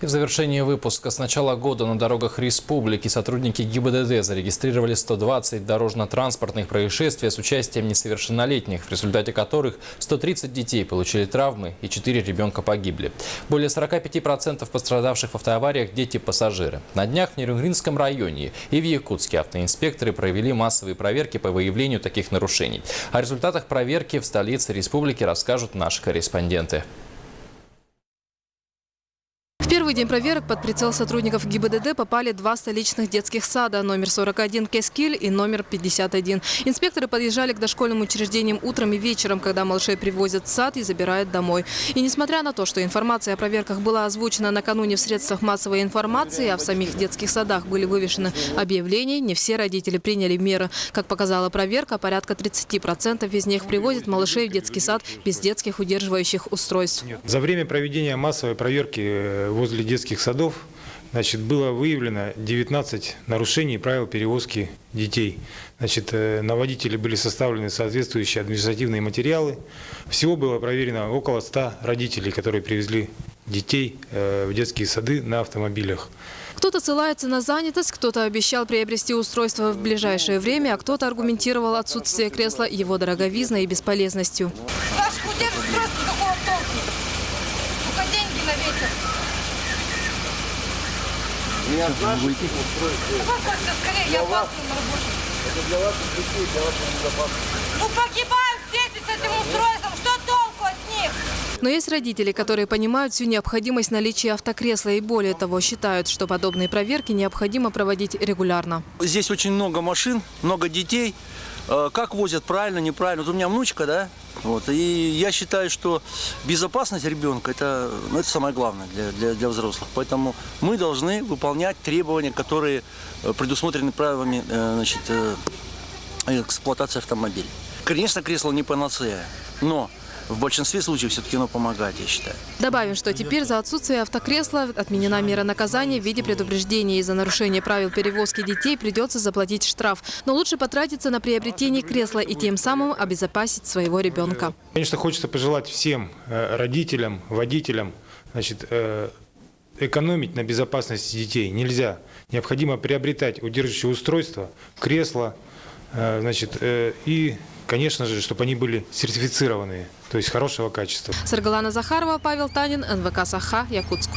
И в завершении выпуска. С начала года на дорогах республики сотрудники ГИБДД зарегистрировали 120 дорожно-транспортных происшествий с участием несовершеннолетних, в результате которых 130 детей получили травмы и 4 ребенка погибли. Более 45% пострадавших в автоавариях – дети-пассажиры. На днях в Нерюнгринском районе и в Якутске автоинспекторы провели массовые проверки по выявлению таких нарушений. О результатах проверки в столице республики расскажут наши корреспонденты. В первый день проверок под прицел сотрудников ГИБДД попали два столичных детских сада – номер 41 Кескиль и номер 51. Инспекторы подъезжали к дошкольным учреждениям утром и вечером, когда малышей привозят в сад и забирают домой. И несмотря на то, что информация о проверках была озвучена накануне в средствах массовой информации, а в самих детских садах были вывешены объявления, не все родители приняли меры. Как показала проверка, порядка 30% из них привозят малышей в детский сад без детских удерживающих устройств. За время проведения массовой проверки возле детских садов, было выявлено 19 нарушений правил перевозки детей. На водителей были составлены соответствующие административные материалы. Всего было проверено около 100 родителей, которые привезли детей в детские сады на автомобилях. Кто-то ссылается на занятость, кто-то обещал приобрести устройство в ближайшее время, а кто-то аргументировал отсутствие кресла его дороговизной и бесполезностью. Скорее, я опасный рабочий. Это для ваших детей, для вашего безопасности. Ну погибают дети с этим устройством, что толку от них? Но есть родители, которые понимают всю необходимость наличия автокресла и более того считают, что подобные проверки необходимо проводить регулярно. Здесь очень много машин, много детей. Как возят, правильно, неправильно. Вот у меня внучка, да? И я считаю, что безопасность ребенка это самое главное для взрослых. Поэтому мы должны выполнять требования, которые предусмотрены правилами эксплуатации автомобиля. Конечно, кресло не панацея, но в большинстве случаев все-таки оно помогает, я считаю. Добавим, что теперь за отсутствие автокресла отменена мера наказания в виде предупреждения. Из-за нарушения правил перевозки детей придется заплатить штраф. Но лучше потратиться на приобретение кресла и тем самым обезопасить своего ребенка. Конечно, хочется пожелать всем родителям, водителям, экономить на безопасности детей нельзя. Необходимо приобретать удерживающее устройство, кресла, и, конечно же, чтобы они были сертифицированные, то есть хорошего качества. Саргалана Захарова, Павел Танин, НВК Саха, Якутск.